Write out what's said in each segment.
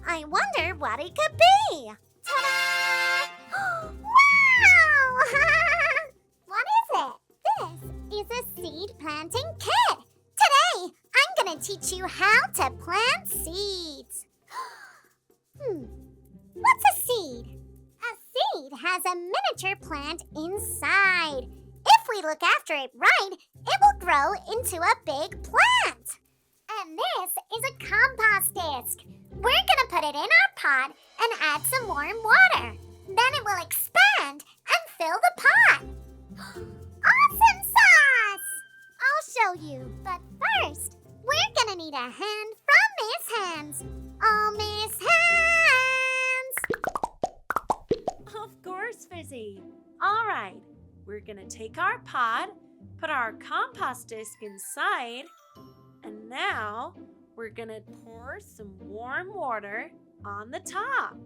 I wonder what it could be. Ta-da! Wow! What is it? This is a seed planting kit. Today, I'm gonna teach you how to plant seeds. What's a seed? A seed has a miniature plant inside. If we look after it right, it will grow into a big plant. And this is a compost disc. We're gonna put it in our pot and add some warm water. Then it will expand and fill the pot. Awesome sauce! I'll show you, but first, we're gonna need a hand from Miss Hands. Oh, Miss Hands! Of course, Fizzy. All right, we're gonna take our pot, put our compost disc inside, and now we're gonna pour some warm water on the top.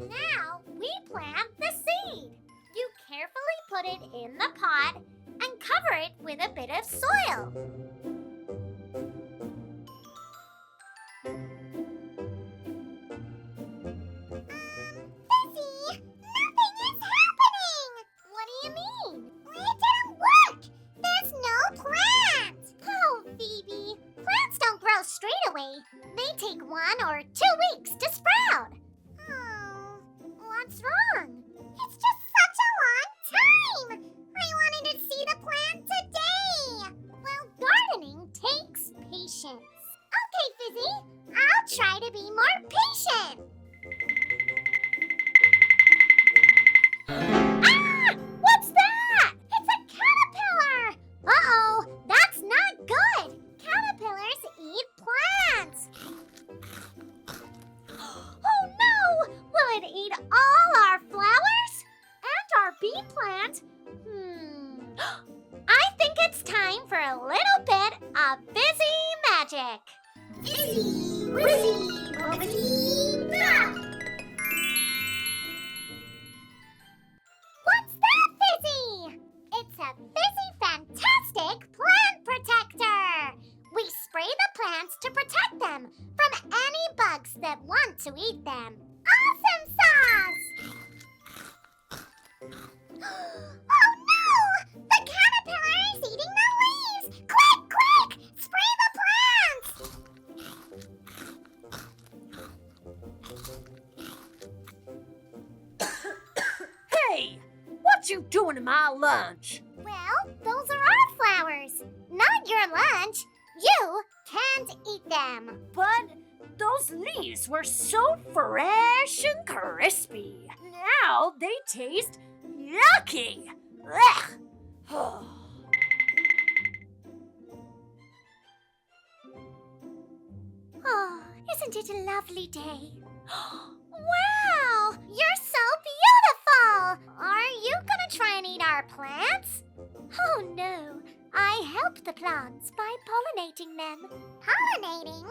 Now we plant the seed. You carefully put it in the pot and cover it with a bit of soil. Fizzy, nothing is happening. What do you mean? It didn't work. There's no plant. Oh, Phoebe, plants don't grow straight away. They take 1 or 2 weeks to sprout. Oh, what's wrong? It's just such a long time. I wanted to see the plant today. Well, gardening takes patience. Okay, Fizzy, I'll try to be more patient. Ah! What's that? It's a caterpillar! Uh-oh, that's not good! Caterpillars eat plants! Oh no! Will it eat all our flowers? And our bee plant? I think it's time for a little bit of Fizzy Magic! Fizzy! Wizzy! Wizzy! What's that, Fizzy? It's a Fizzy Fantastic Plant Protector! We spray the plants to protect them from any bugs that want to eat them. Awesome sauce! Oh no! The caterpillar is eating the leaves! Quick, quick! Spray the plants! Hey, what you doing to my lunch? Well, those are our flowers, not your lunch. You can't eat them. But those leaves were so fresh and crispy. Now they taste yucky. Ugh. Oh, isn't it a lovely day? Wow, you're so beautiful! Are you gonna try and eat our plants? Oh no, I help the plants by pollinating them. Pollinating?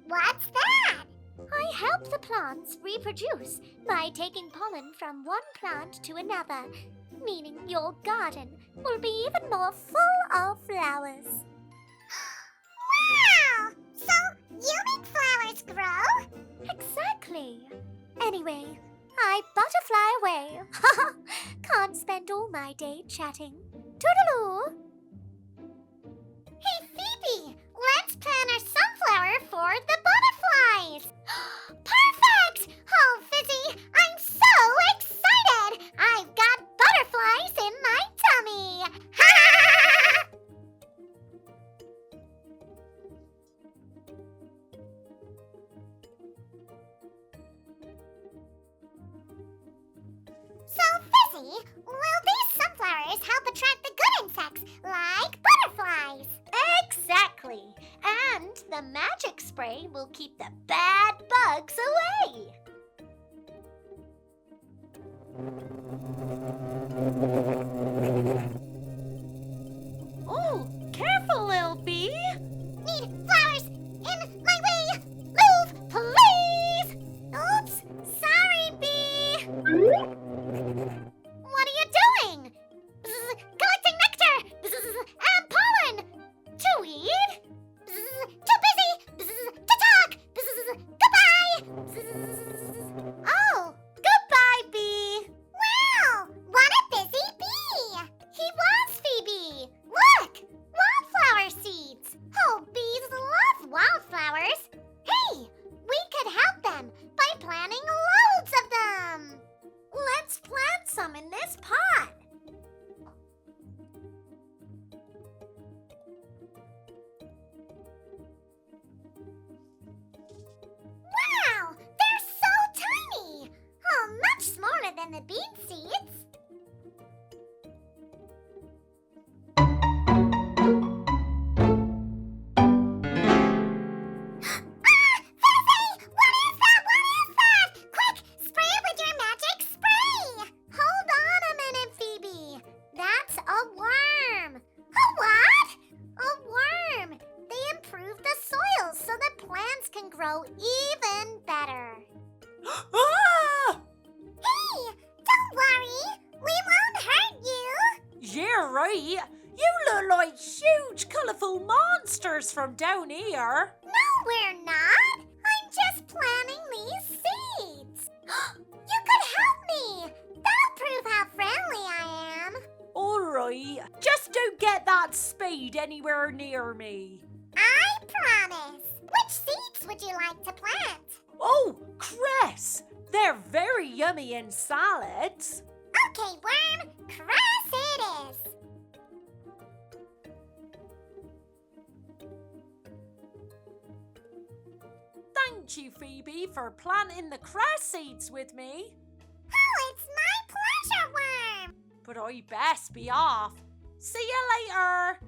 What's that? I help the plants reproduce by taking pollen from one plant to another, meaning your garden will be even more full of flowers. Wow! So you make flowers grow? Exactly. Anyway, I butterfly away. Can't spend all my day chatting. Toodaloo! Hey, Phoebe! Let's plant our sunflower for the butterflies! Perfect! Oh, Fizzy, I'm so excited! I've got butterflies in my tummy! So, Fizzy, will these sunflowers help attract the good insects, like butterflies? Exactly. And the magic spray will keep the bad bugs away. Oh, careful, little bee. Need flowers in my way. Move, please. Oops, sorry, bee. What are you doing? Collecting nectar and pollen to eat grow even better. Ah! Hey, don't worry. We won't hurt you. You're right. You look like huge, colourful monsters from down here. No, we're not. I'm just planting these seeds. You could help me. That'll prove how friendly I am. All right. Just don't get that spade anywhere near me. I promise. Which seeds would you like to plant? Oh, cress. They're very yummy in salads. Okay, Worm, cress it is. Thank you, Phoebe, for planting the cress seeds with me. Oh, it's my pleasure, Worm. But I best be off. See you later.